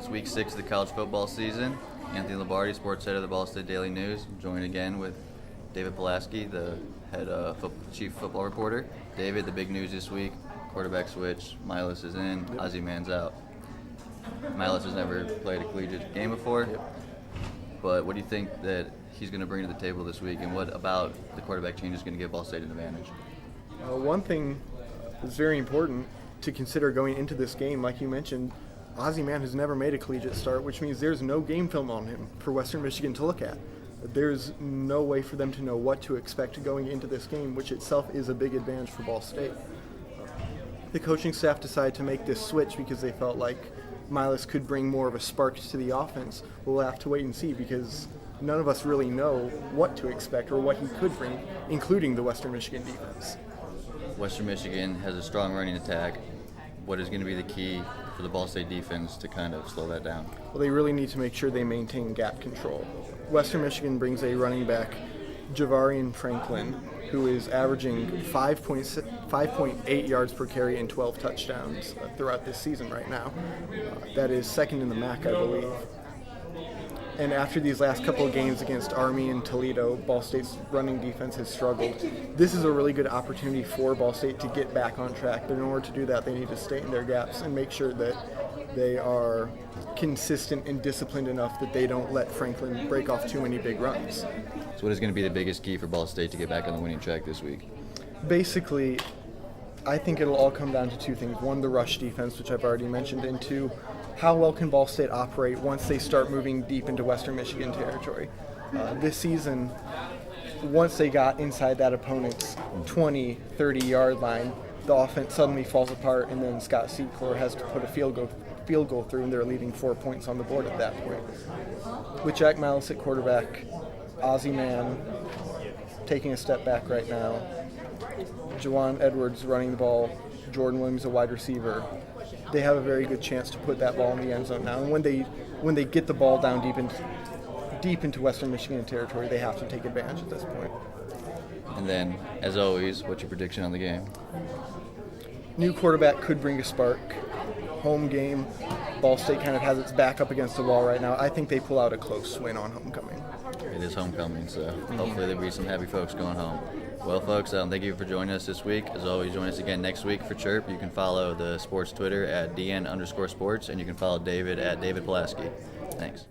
It's week 6 of the college football season. Anthony Lombardi, sports head of the Ball State Daily News, joined again with David Polaski, the head chief football reporter. David, the big news this week: quarterback switch. Milas is in. Ozzie Mann's out. Milas has never played a collegiate game before, but what do you think that he's going to bring to the table this week, and what about the quarterback change is going to give Ball State an advantage? One thing is very important to consider going into this game, like you mentioned. Ozzie Mann has never made a collegiate start, which means there's no game film on him for Western Michigan to look at. There's no way for them to know what to expect going into this game, which itself is a big advantage for Ball State. The coaching staff decided to make this switch because they felt like Milas could bring more of a spark to the offense. We'll have to wait and see, because none of us really know what to expect or what he could bring, including the Western Michigan defense. Western Michigan has a strong running attack. What is going to be the key for the Ball State defense to kind of slow that down? Well, they really need to make sure they maintain gap control. Western Michigan brings a running back, Javarian Franklin, who is averaging 5.8 yards per carry and 12 touchdowns throughout this season right now. That is second in the MAC, I believe. And after these last couple of games against Army and Toledo, Ball State's running defense has struggled. This is a really good opportunity for Ball State to get back on track. But in order to do that, they need to stay in their gaps and make sure that they are consistent and disciplined enough that they don't let Franklin break off too many big runs. So what is going to be the biggest key for Ball State to get back on the winning track this week? Basically, I think it'll all come down to two things. One, the rush defense, which I've already mentioned, and two, how well can Ball State operate once they start moving deep into Western Michigan territory. This season, once they got inside that opponent's 20, 30-yard line, the offense suddenly falls apart, and then Scott Secor has to put a field goal through, and they're leaving 4 points on the board at that point. With Jack Milas at quarterback, Ozzie Mann taking a step back right now, Juwan Edwards running the ball, Jordan Williams a wide receiver, they have a very good chance to put that ball in the end zone now. And when they get the ball down deep into Western Michigan territory, they have to take advantage at this point. And then, as always, what's your prediction on the game? New quarterback could bring a spark. Home game, Ball State kind of has its back up against the wall right now. I think they pull out a close win on homecoming. It is homecoming, so hopefully there'll be some happy folks going home. Well, folks, thank you for joining us this week. As always, join us again next week for CHIRP. You can follow the sports Twitter at DN_sports, and you can follow David at David Polaski. Thanks.